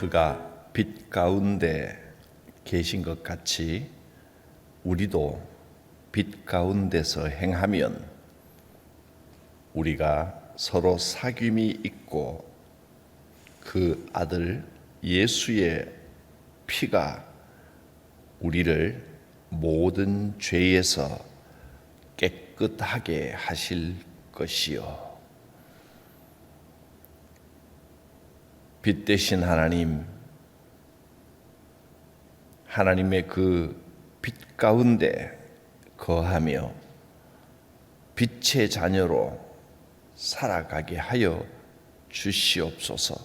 그가 빛 가운데 계신 것 같이 우리도 빛 가운데서 행하면 우리가 서로 사귐이 있고 그 아들 예수의 피가 우리를 모든 죄에서 깨끗하게 하실 것이요. 빛 대신 하나님의 그 빛 가운데 거하며 빛의 자녀로 살아가게 하여 주시옵소서.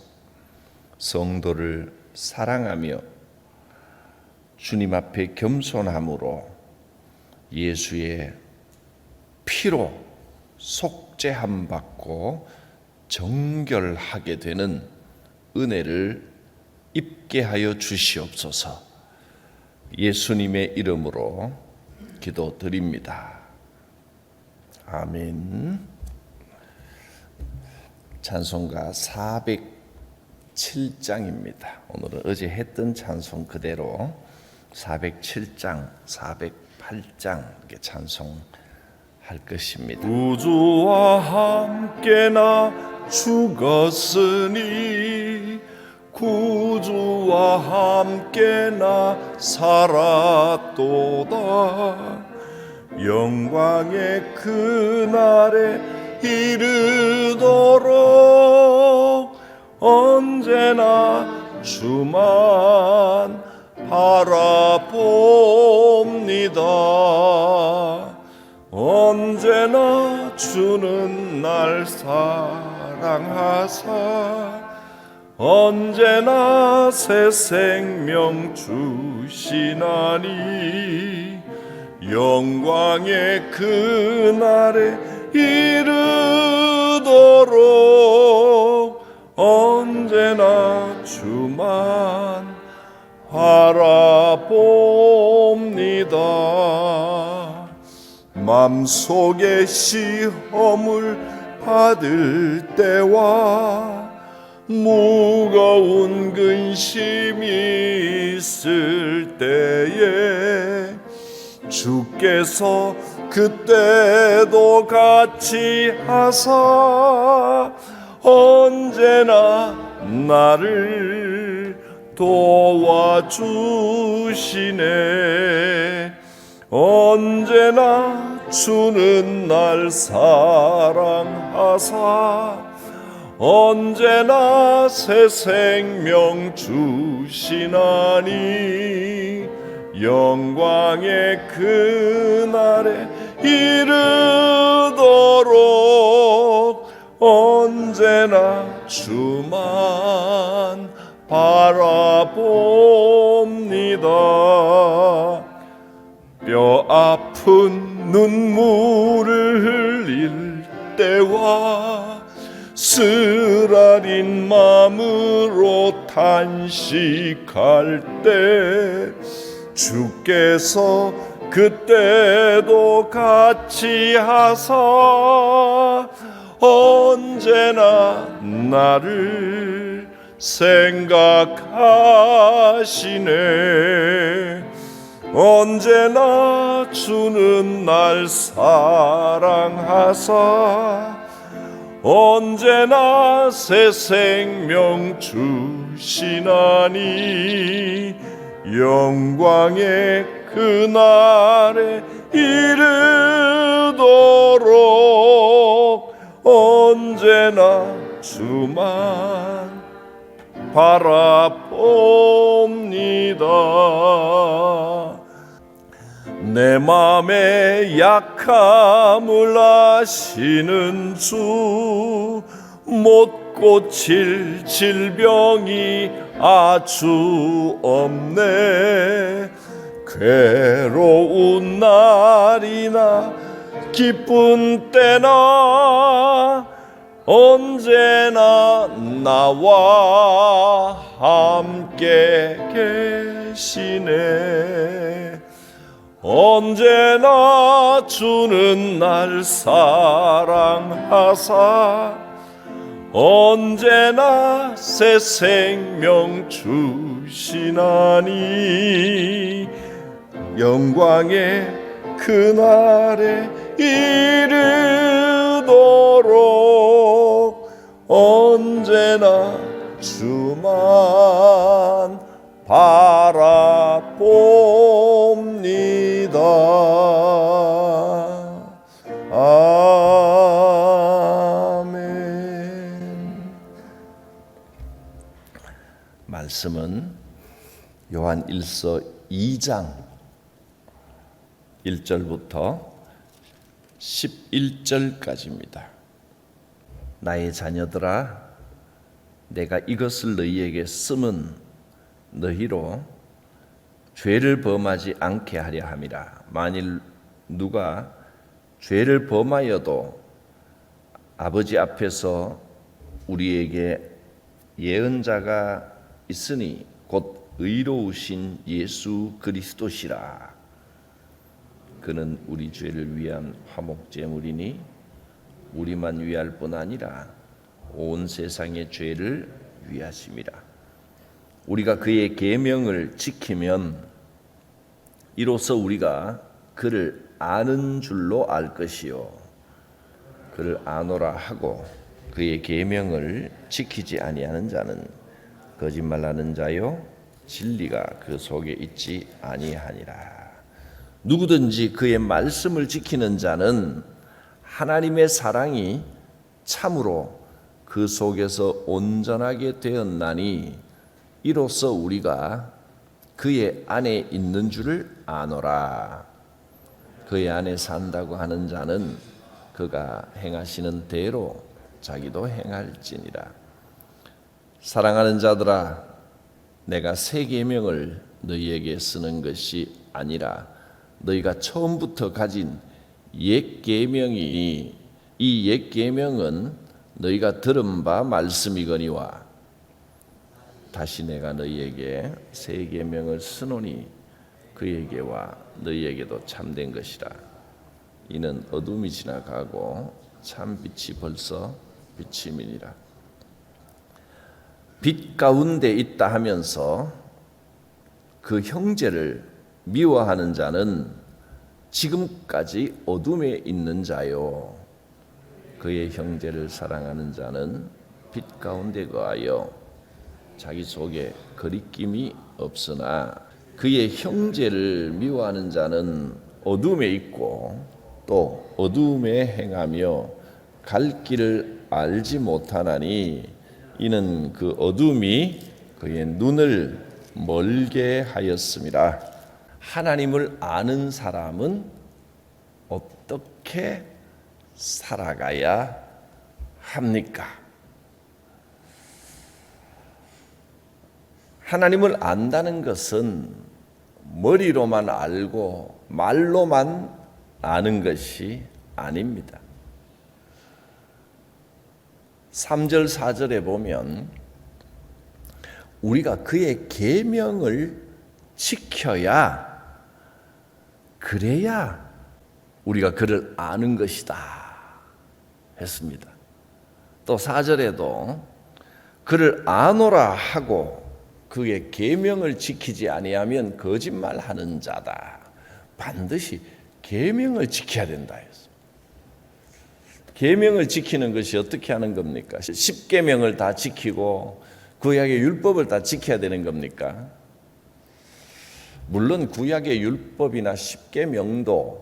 성도를 사랑하며 주님 앞에 겸손함으로 예수의 피로 속죄함 받고 정결하게 되는 은혜를 입게 하여 주시옵소서. 예수님의 이름으로 기도드립니다. 아멘. 찬송가 407장입니다. 오늘은 어제 했던 찬송 그대로 407장, 408장 찬송할 것입니다. 구주와 함께 나 죽었으니 구주와 함께 나 살았도다. 영광의 그날에 이르도록 언제나 주만 바라봅니다. 언제나 주는 날 사랑하사 언제나 새 생명 주시나니 영광의 그날에 이르도록 언제나 주만 바라봅니다. 맘속에 시험을 받을 때와 무거운 근심이 있을 때에 주께서 그때도 같이 하사 언제나 나를 도와주시네. 언제나 주는 날 사랑하사 언제나 새 생명 주시나니 영광의 그날에 이르도록 언제나 주만 바라봅니다. 뼈 아픈 눈물을 흘릴 때와 쓰라린 마음으로 탄식할 때 주께서 그때도 같이 하사 언제나 나를 생각하시네. 언제나 주는 날 사랑하사 언제나 새 생명 주시나니 영광의 그날에 이르도록 언제나 주만 바라봅니다. 내 맘의 약함을 아시는 주 못 고칠 질병이 아주 없네. 괴로운 날이나 기쁜 때나 언제나 나와 함께 계시네. 언제나 주는 날 사랑하사 언제나 새 생명 주시나니 영광의 그날에 이르도록 언제나 주만 바라봅니다. 아멘. 말씀은 요한 1서 2장 1절부터 11절까지입니다. 나의 자녀들아, 내가 이것을 너희에게 쓰면 너희로 죄를 범하지 않게 하려 함이라. 만일 누가 죄를 범하여도 아버지 앞에서 우리에게 예언자가 있으니 곧 의로우신 예수 그리스도시라. 그는 우리 죄를 위한 화목제물이니 우리만 위할 뿐 아니라 온 세상의 죄를 위하심이라. 우리가 그의 계명을 지키면 이로써 우리가 그를 아는 줄로 알 것이요, 그를 아노라 하고 그의 계명을 지키지 아니하는 자는 거짓말하는 자요 진리가 그 속에 있지 아니하니라. 누구든지 그의 말씀을 지키는 자는 하나님의 사랑이 참으로 그 속에서 온전하게 되었나니 이로써 우리가 그의 안에 있는 줄을 아노라. 그의 안에 산다고 하는 자는 그가 행하시는 대로 자기도 행할지니라. 사랑하는 자들아, 내가 새 계명을 너희에게 쓰는 것이 아니라 너희가 처음부터 가진 옛 계명이니 이 옛 계명은 너희가 들은 바 말씀이거니와 다시 내가 너희에게 새 계명을 쓰노니 그에게와 너희에게도 참된 것이라. 이는 어둠이 지나가고 참 빛이 벌써 비침이니라. 빛 가운데 있다 하면서 그 형제를 미워하는 자는 지금까지 어둠에 있는 자요, 그의 형제를 사랑하는 자는 빛 가운데 거하여 자기 속에 거리낌이 없으나 그의 형제를 미워하는 자는 어둠에 있고 또 어둠에 행하며 갈 길을 알지 못하나니 이는 그 어둠이 그의 눈을 멀게 하였음이라. 하나님을 아는 사람은 어떻게 살아가야 합니까? 하나님을 안다는 것은 머리로만 알고 말로만 아는 것이 아닙니다. 3절 4절에 보면 우리가 그의 계명을 지켜야, 그래야 우리가 그를 아는 것이다 했습니다. 또 4절에도 그를 아노라 하고 그의 계명을 지키지 아니하면 거짓말하는 자다. 반드시 계명을 지켜야 된다 했습니다. 계명을 지키는 것이 어떻게 하는 겁니까? 10계명을 다 지키고 구약의 율법을 다 지켜야 되는 겁니까? 물론 구약의 율법이나 10계명도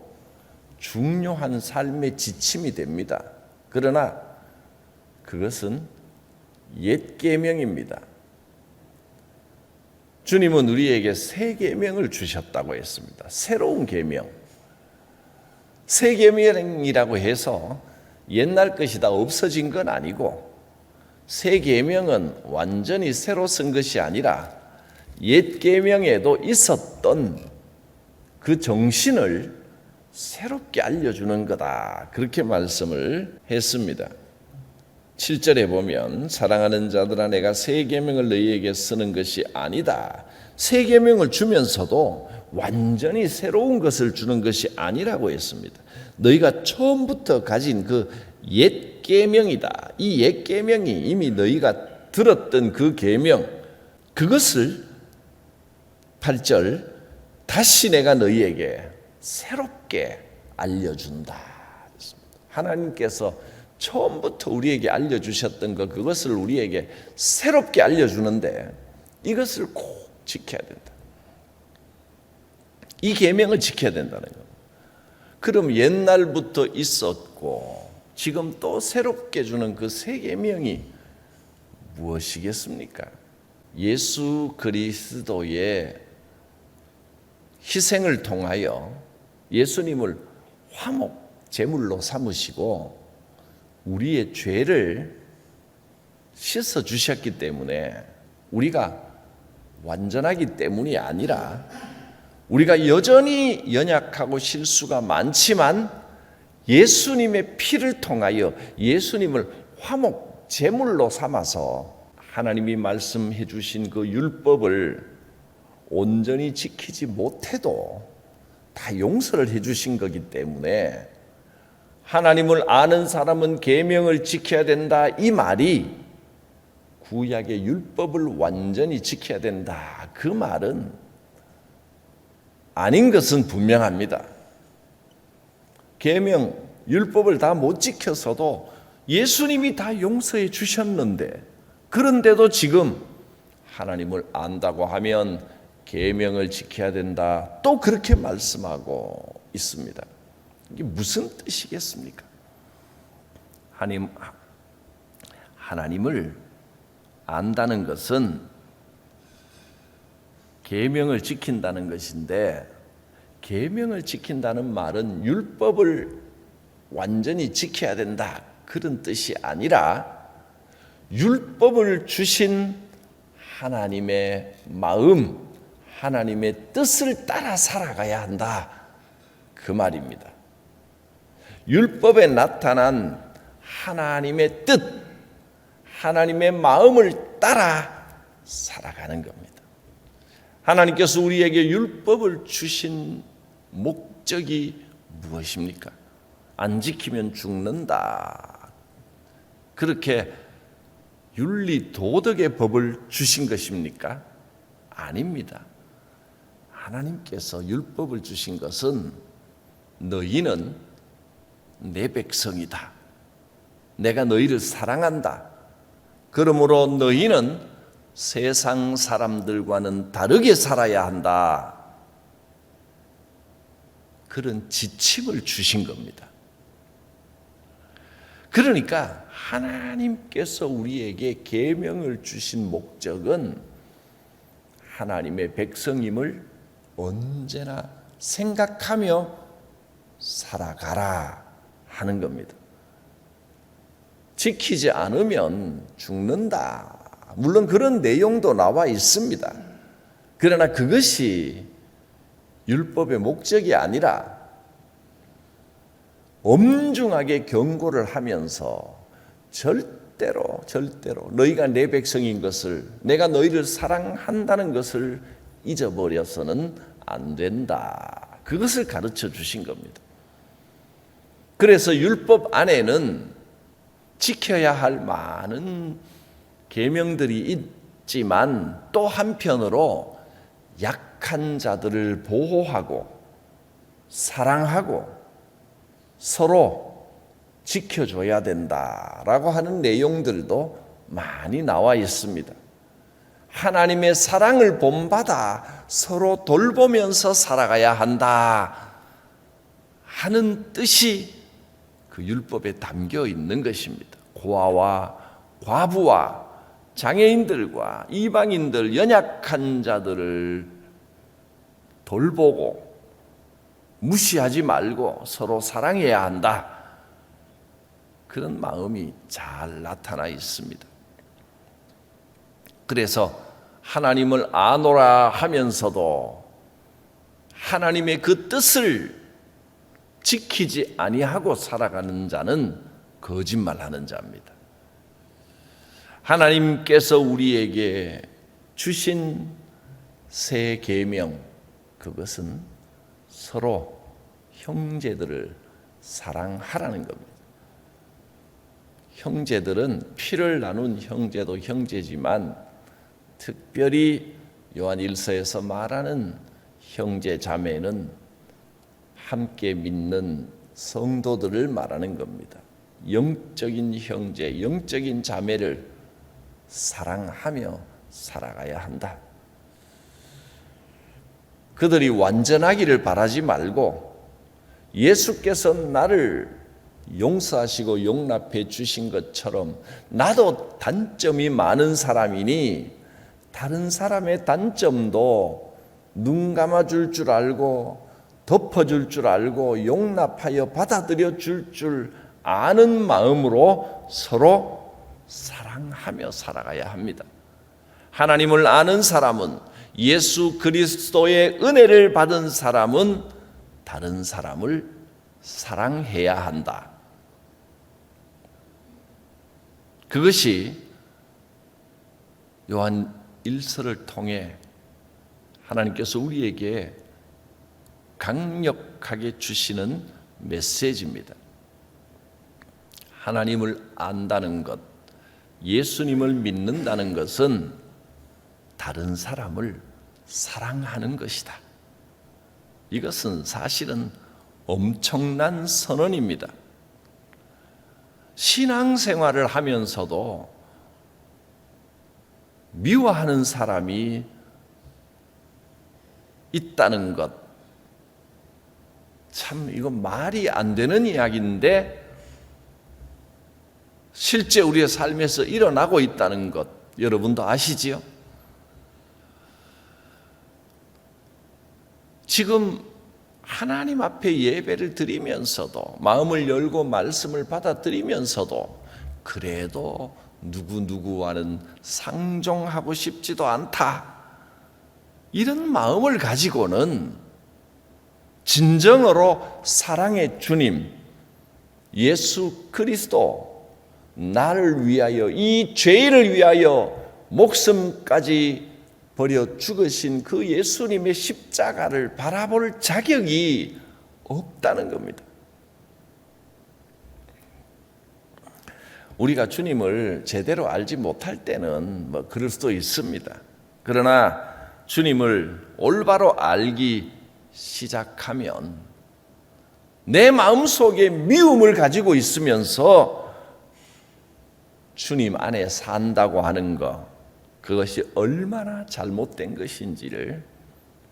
중요한 삶의 지침이 됩니다. 그러나 그것은 옛 계명입니다. 주님은 우리에게 새 계명을 주셨다고 했습니다. 새로운 계명. 새 계명이라고 해서 옛날 것이 다 없어진 건 아니고, 새 계명은 완전히 새로 쓴 것이 아니라 옛 계명에도 있었던 그 정신을 새롭게 알려주는 거다, 그렇게 말씀을 했습니다. 7절에 보면 사랑하는 자들아, 내가 새 계명을 너희에게 쓰는 것이 아니다. 새 계명을 주면서도 완전히 새로운 것을 주는 것이 아니라고 했습니다. 너희가 처음부터 가진 그 옛 계명이다. 이 옛 계명이 이미 너희가 들었던 그 계명, 그것을 8절 다시 내가 너희에게 새롭게 알려준다. 하나님께서 처음부터 우리에게 알려주셨던 것, 그것을 우리에게 새롭게 알려주는데 이것을 꼭 지켜야 된다. 이 계명을 지켜야 된다는 겁니다. 그럼 옛날부터 있었고 지금 또 새롭게 주는 그 새 계명이 무엇이겠습니까? 예수 그리스도의 희생을 통하여 예수님을 화목 제물로 삼으시고 우리의 죄를 씻어 주셨기 때문에 우리가 완전하기 때문이 아니라 우리가 여전히 연약하고 실수가 많지만 예수님의 피를 통하여 예수님을 화목 제물로 삼아서 하나님이 말씀해 주신 그 율법을 온전히 지키지 못해도 다 용서를 해 주신 거기 때문에 하나님을 아는 사람은 계명을 지켜야 된다. 이 말이 구약의 율법을 완전히 지켜야 된다. 그 말은 아닌 것은 분명합니다. 계명, 율법을 다 못 지켜서도 예수님이 다 용서해 주셨는데 그런데도 지금 하나님을 안다고 하면 계명을 지켜야 된다. 또 그렇게 말씀하고 있습니다. 이게 무슨 뜻이겠습니까? 하나님을 안다는 것은 계명을 지킨다는 것인데 계명을 지킨다는 말은 율법을 완전히 지켜야 된다 그런 뜻이 아니라 율법을 주신 하나님의 마음, 하나님의 뜻을 따라 살아가야 한다 그 말입니다. 율법에 나타난 하나님의 뜻, 하나님의 마음을 따라 살아가는 겁니다. 하나님께서 우리에게 율법을 주신 목적이 무엇입니까? 안 지키면 죽는다. 그렇게 윤리 도덕의 법을 주신 것입니까? 아닙니다. 하나님께서 율법을 주신 것은 너희는 내 백성이다. 내가 너희를 사랑한다. 그러므로 너희는 세상 사람들과는 다르게 살아야 한다. 그런 지침을 주신 겁니다. 그러니까 하나님께서 우리에게 계명을 주신 목적은 하나님의 백성임을 언제나 생각하며 살아가라 하는 겁니다. 지키지 않으면 죽는다. 물론 그런 내용도 나와 있습니다. 그러나 그것이 율법의 목적이 아니라 엄중하게 경고를 하면서 절대로 너희가 내 백성인 것을, 내가 너희를 사랑한다는 것을 잊어버려서는 안 된다. 그것을 가르쳐 주신 겁니다. 그래서 율법 안에는 지켜야 할 많은 계명들이 있지만 또 한편으로 약한 자들을 보호하고 사랑하고 서로 지켜줘야 된다라고 하는 내용들도 많이 나와 있습니다. 하나님의 사랑을 본받아 서로 돌보면서 살아가야 한다 하는 뜻이 그 율법에 담겨 있는 것입니다. 고아와 과부와 장애인들과 이방인들, 연약한 자들을 돌보고 무시하지 말고 서로 사랑해야 한다. 그런 마음이 잘 나타나 있습니다. 그래서 하나님을 아노라 하면서도 하나님의 그 뜻을 지키지 아니하고 살아가는 자는 거짓말하는 자입니다. 하나님께서 우리에게 주신 새 계명, 그것은 서로 형제들을 사랑하라는 겁니다. 형제들은 피를 나눈 형제도 형제지만 특별히 요한 1서에서 말하는 형제 자매는 함께 믿는 성도들을 말하는 겁니다. 영적인 형제, 영적인 자매를 사랑하며 살아가야 한다. 그들이 완전하기를 바라지 말고 예수께서 나를 용서하시고 용납해 주신 것처럼 나도 단점이 많은 사람이니 다른 사람의 단점도 눈 감아줄 줄 알고 덮어줄 줄 알고 용납하여 받아들여 줄 아는 마음으로 서로 사랑하며 살아가야 합니다. 하나님을 아는 사람은, 예수 그리스도의 은혜를 받은 사람은 다른 사람을 사랑해야 한다. 그것이 요한 1서를 통해 하나님께서 우리에게 강력하게 주시는 메시지입니다. 하나님을 안다는 것, 예수님을 믿는다는 것은 다른 사람을 사랑하는 것이다. 이것은 사실은 엄청난 선언입니다. 신앙생활을 하면서도 미워하는 사람이 있다는 것, 참 이건 말이 안 되는 이야기인데 실제 우리의 삶에서 일어나고 있다는 것, 여러분도 아시지요? 지금 하나님 앞에 예배를 드리면서도, 마음을 열고 말씀을 받아들이면서도 그래도 누구누구와는 상종하고 싶지도 않다, 이런 마음을 가지고는 진정으로 사랑의 주님 예수 그리스도, 나를 위하여, 이 죄를 위하여 목숨까지 버려 죽으신 그 예수님의 십자가를 바라볼 자격이 없다는 겁니다. 우리가 주님을 제대로 알지 못할 때는 뭐 그럴 수도 있습니다. 그러나 주님을 올바로 알기 시작하면 내 마음속에 미움을 가지고 있으면서 주님 안에 산다고 하는 것, 그것이 얼마나 잘못된 것인지를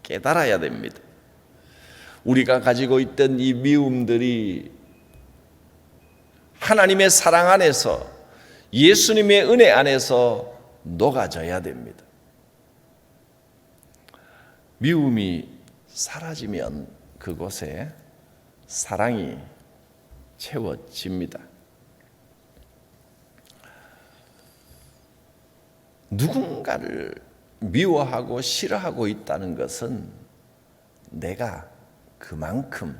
깨달아야 됩니다. 우리가 가지고 있던 이 미움들이 하나님의 사랑 안에서, 예수님의 은혜 안에서 녹아져야 됩니다. 미움이 사라지면 그곳에 사랑이 채워집니다. 누군가를 미워하고 싫어하고 있다는 것은 내가 그만큼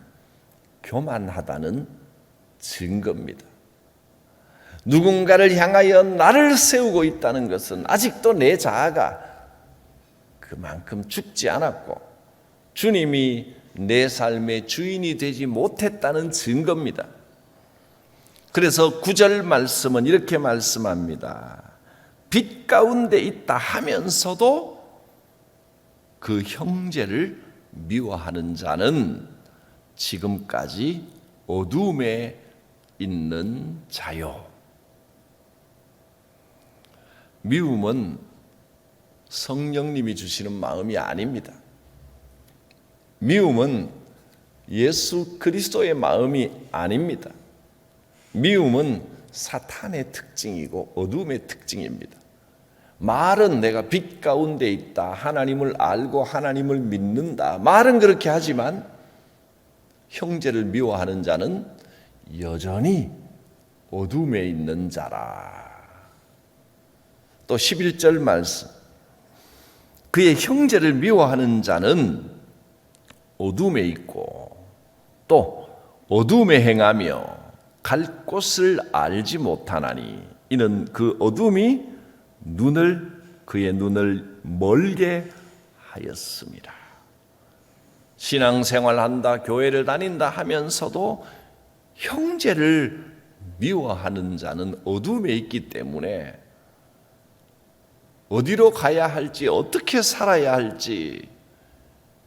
교만하다는 증거입니다. 누군가를 향하여 나를 세우고 있다는 것은 아직도 내 자아가 그만큼 죽지 않았고 주님이 내 삶의 주인이 되지 못했다는 증거입니다. 그래서 9절 말씀은 이렇게 말씀합니다. 빛 가운데 있다 하면서도 그 형제를 미워하는 자는 지금까지 어두움에 있는 자요. 미움은 성령님이 주시는 마음이 아닙니다. 미움은 예수 그리스도의 마음이 아닙니다. 미움은 사탄의 특징이고 어둠의 특징입니다. 말은 내가 빛 가운데 있다, 하나님을 알고 하나님을 믿는다, 말은 그렇게 하지만 형제를 미워하는 자는 여전히 어둠에 있는 자라. 또 11절 말씀, 그의 형제를 미워하는 자는 어둠에 있고 또 어둠에 행하며 갈 곳을 알지 못하나니 이는 그 어둠이 그의 눈을 멀게 하였습니다. 신앙생활한다, 교회를 다닌다 하면서도 형제를 미워하는 자는 어둠에 있기 때문에 어디로 가야 할지, 어떻게 살아야 할지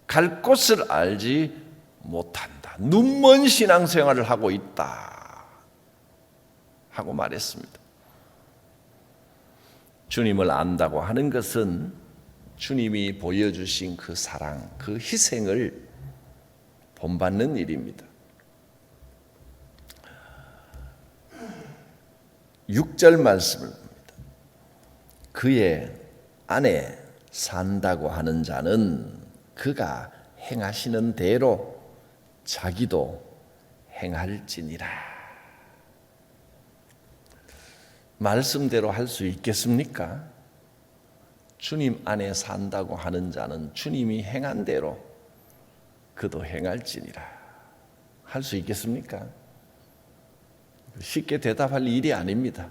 갈 곳을 알지 못한다. 눈먼 신앙생활을 하고 있다 하고 말했습니다. 주님을 안다고 하는 것은 주님이 보여주신 그 사랑, 그 희생을 본받는 일입니다. 6절 말씀을 봅니다. 그의 안에 산다고 하는 자는 그가 행하시는 대로 자기도 행할지니라. 말씀대로 할 수 있겠습니까? 주님 안에 산다고 하는 자는 주님이 행한 대로 그도 행할지니라. 할 수 있겠습니까? 쉽게 대답할 일이 아닙니다.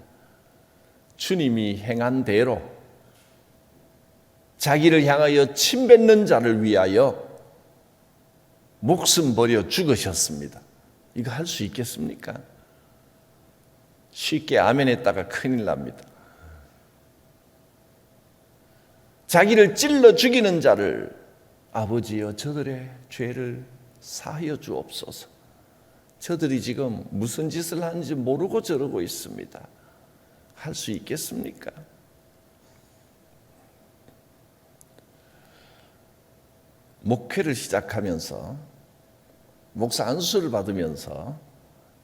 주님이 행한 대로 자기를 향하여 침뱉는 자를 위하여 목숨 버려 죽으셨습니다. 이거 할 수 있겠습니까? 쉽게 아멘 했다가 큰일 납니다. 자기를 찔러 죽이는 자를 아버지여 저들의 죄를 사하여 주옵소서. 저들이 지금 무슨 짓을 하는지 모르고 저러고 있습니다. 할 수 있겠습니까? 목회를 시작하면서 목사 안수를 받으면서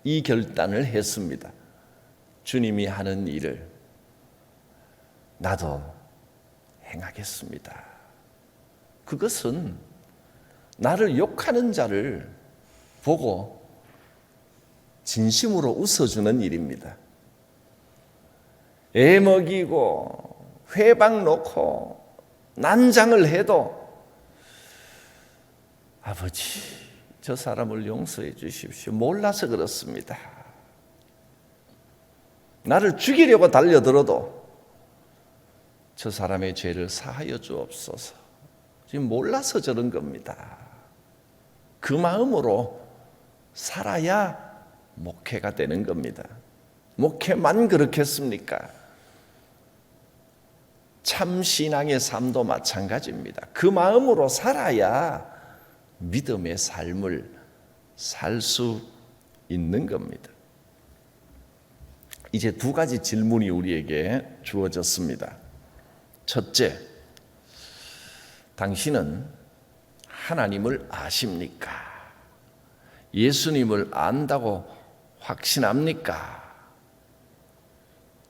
이 결단을 했습니다. 주님이 하는 일을 나도 행하겠습니다. 그것은 나를 욕하는 자를 보고 진심으로 웃어주는 일입니다. 애 먹이고 회방 놓고 난장을 해도 아버지 저 사람을 용서해 주십시오. 몰라서 그렇습니다. 나를 죽이려고 달려들어도 저 사람의 죄를 사하여 주옵소서. 지금 몰라서 저런 겁니다. 그 마음으로 살아야 목회가 되는 겁니다. 목회만 그렇겠습니까? 참 신앙의 삶도 마찬가지입니다. 그 마음으로 살아야 믿음의 삶을 살 수 있는 겁니다. 이제 두 가지 질문이 우리에게 주어졌습니다. 첫째, 당신은 하나님을 아십니까? 예수님을 안다고 확신합니까?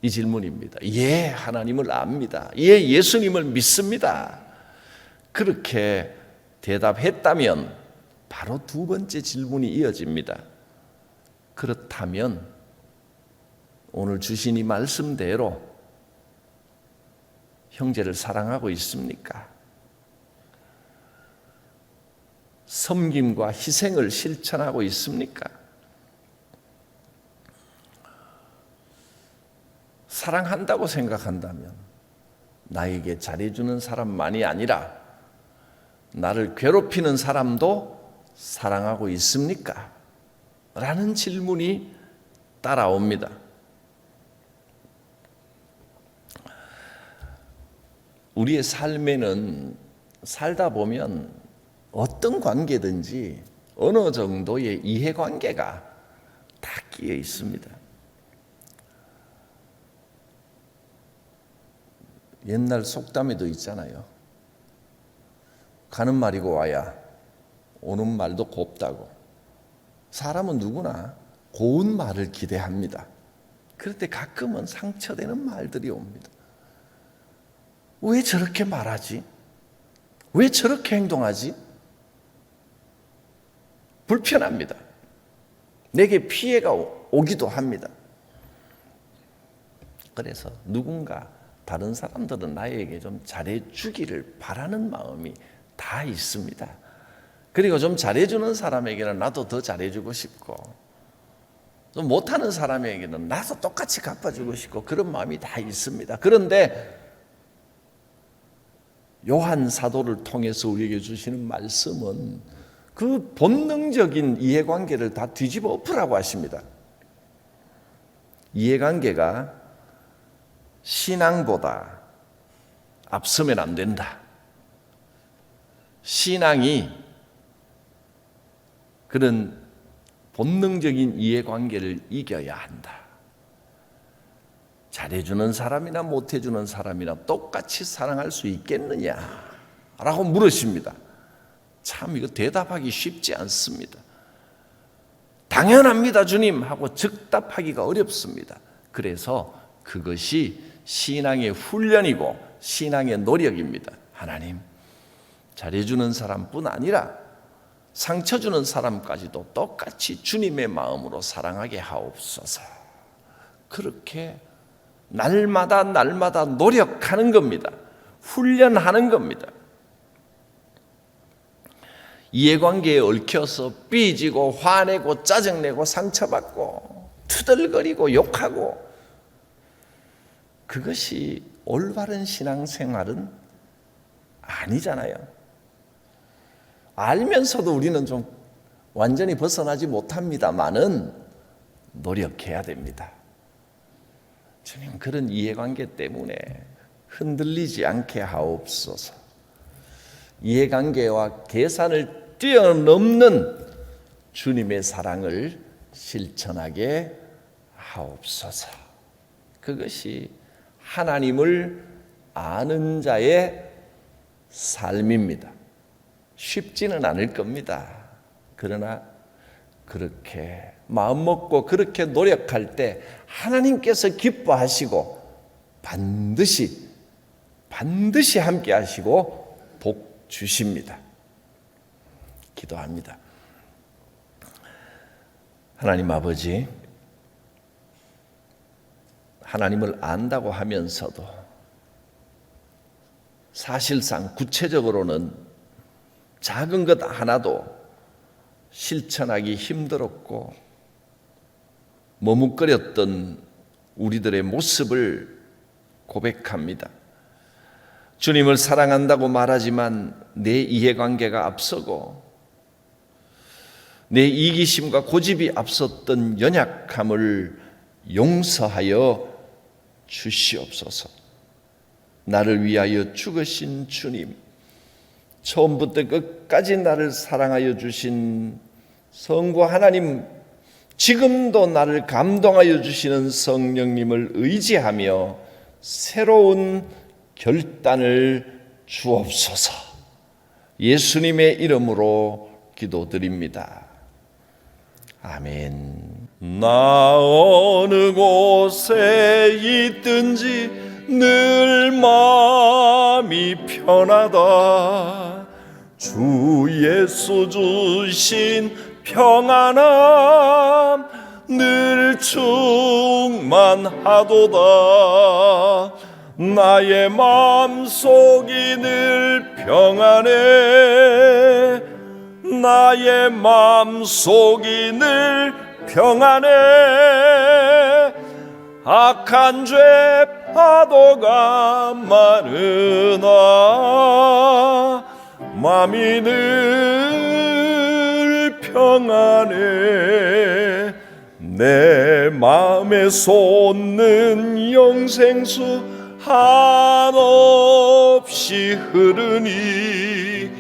이 질문입니다. 예, 하나님을 압니다. 예, 예수님을 믿습니다. 그렇게 대답했다면 바로 두 번째 질문이 이어집니다. 그렇다면 오늘 주신 이 말씀대로 형제를 사랑하고 있습니까? 섬김과 희생을 실천하고 있습니까? 사랑한다고 생각한다면 나에게 잘해주는 사람만이 아니라 나를 괴롭히는 사람도 사랑하고 있습니까? 라는 질문이 따라옵니다. 우리의 삶에는 살다 보면 어떤 관계든지 어느 정도의 이해관계가 다 끼어 있습니다. 옛날 속담에도 있잖아요. 가는 말이고 와야 오는 말도 곱다고. 사람은 누구나 고운 말을 기대합니다. 그럴 때 가끔은 상처되는 말들이 옵니다. 왜 저렇게 말하지? 왜 저렇게 행동하지? 불편합니다. 내게 피해가 오기도 합니다. 그래서 누군가 다른 사람들은 나에게 좀 잘해주기를 바라는 마음이 다 있습니다. 그리고 좀 잘해주는 사람에게는 나도 더 잘해주고 싶고, 좀 못하는 사람에게는 나도 똑같이 갚아주고 싶고, 그런 마음이 다 있습니다. 그런데 요한 사도를 통해서 우리에게 주시는 말씀은 그 본능적인 이해관계를 다 뒤집어 엎으라고 하십니다. 이해관계가 신앙보다 앞서면 안 된다. 신앙이 그런 본능적인 이해관계를 이겨야 한다. 잘해주는 사람이나 못해주는 사람이나 똑같이 사랑할 수 있겠느냐? 라고 물으십니다. 참 이거 대답하기 쉽지 않습니다. 당연합니다, 주님 하고 즉답하기가 어렵습니다. 그래서 그것이 신앙의 훈련이고 신앙의 노력입니다. 하나님, 잘해주는 사람뿐 아니라 상처 주는 사람까지도 똑같이 주님의 마음으로 사랑하게 하옵소서. 그렇게 날마다 노력하는 겁니다. 훈련하는 겁니다. 이해관계에 얽혀서 삐지고 화내고 짜증내고 상처받고 투덜거리고 욕하고, 그것이 올바른 신앙생활은 아니잖아요. 알면서도 우리는 좀 완전히 벗어나지 못합니다만은 노력해야 됩니다. 주님, 그런 이해관계 때문에 흔들리지 않게 하옵소서. 이해관계와 계산을 뛰어넘는 주님의 사랑을 실천하게 하옵소서. 그것이 하나님을 아는 자의 삶입니다. 쉽지는 않을 겁니다. 그러나 그렇게 마음먹고 그렇게 노력할 때 하나님께서 기뻐하시고 반드시 함께 하시고 복 주십니다. 기도합니다. 하나님 아버지, 하나님을 안다고 하면서도 사실상 구체적으로는 작은 것 하나도 실천하기 힘들었고 머뭇거렸던 우리들의 모습을 고백합니다. 주님을 사랑한다고 말하지만 내 이해관계가 앞서고 내 이기심과 고집이 앞섰던 연약함을 용서하여 주시옵소서. 나를 위하여 죽으신 주님, 처음부터 끝까지 나를 사랑하여 주신 성부 하나님, 지금도 나를 감동하여 주시는 성령님을 의지하며 새로운 결단을 주옵소서. 예수님의 이름으로 기도드립니다. 아멘. 나 어느 곳에 있든지 늘 마음이 편하다. 주 예수 주신 평안함 늘 충만하도다. 나의 마음속이 늘 평안해. 나의 마음속이 늘 평안해. 악한 죄 파도가 많으나 마음이 늘 평안해. 내 마음에 솟는 영생수 한없이 흐르니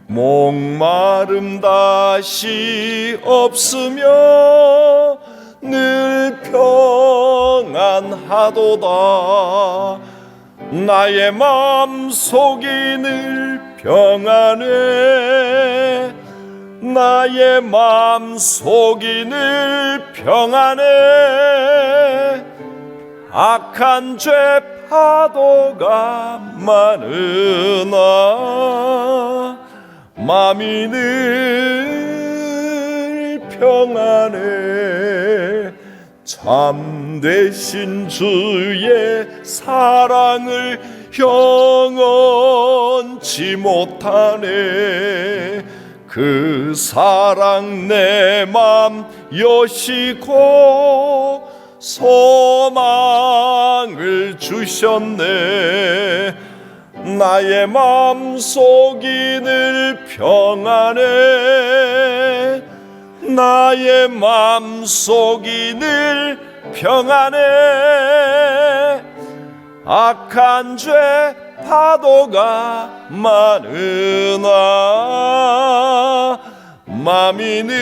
목마름 다시 없으며 늘 평안하도다. 나의 마음속이 늘 평안해. 나의 마음속이 늘 평안해. 악한 죄 파도가 많으나 마음이 늘 평안해. 참되신 주의 사랑을 영원치 못하네. 그 사랑 내 맘 여시고 소망을 주셨네. 나의 마음속이 늘 평안해. 나의 마음속이 늘 평안해 악한 죄 파도가 많으나 맘이 늘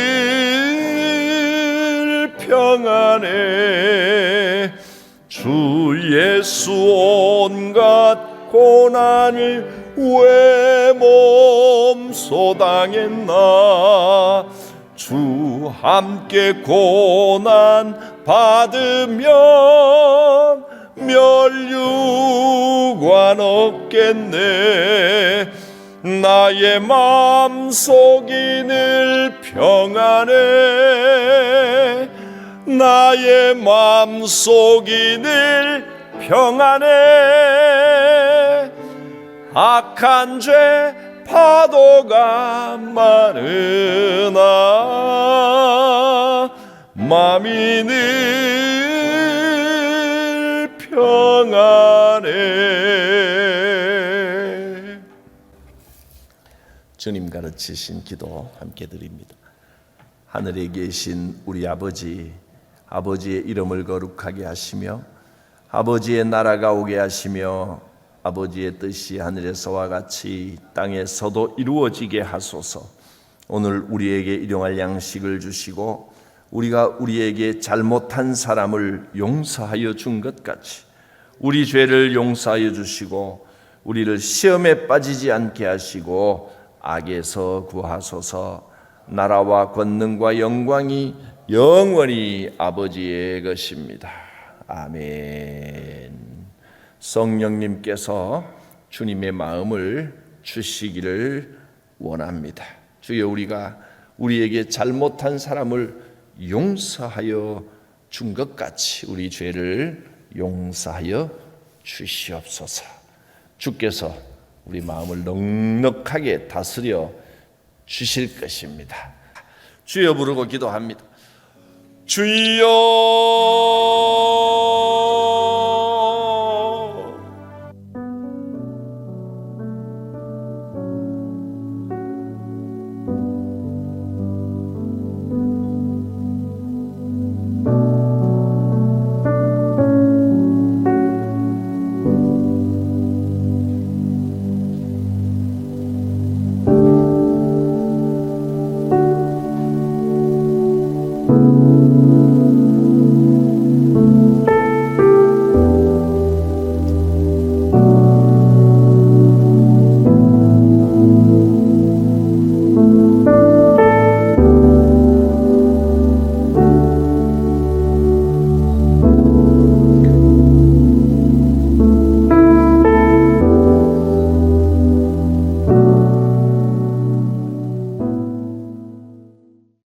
평안해 주 예수 온갖 고난을 왜 몸소 당했나 주 함께 고난 받으면 멸류관 없겠네 나의 맘속이 늘 평안해 나의 맘속이 늘 평안해 악한 죄 파도가 많으나 맘이 늘 평안해. 주님 가르치신 기도 함께 드립니다. 하늘에 계신 우리 아버지, 아버지의 이름을 거룩하게 하시며 아버지의 나라가 오게 하시며 아버지의 뜻이 하늘에서와 같이 땅에서도 이루어지게 하소서. 오늘 우리에게 일용할 양식을 주시고 우리가 우리에게 잘못한 사람을 용서하여 준 것 같이 우리 죄를 용서하여 주시고 우리를 시험에 빠지지 않게 하시고 악에서 구하소서. 나라와 권능과 영광이 영원히 아버지의 것입니다. 아멘. 성령님께서 주님의 마음을 주시기를 원합니다. 주여 우리가 우리에게 잘못한 사람을 용서하여 준 것 같이 우리 죄를 용서하여 주시옵소서. 주께서 우리 마음을 넉넉하게 다스려 주실 것입니다. 주여 부르고 기도합니다. 주여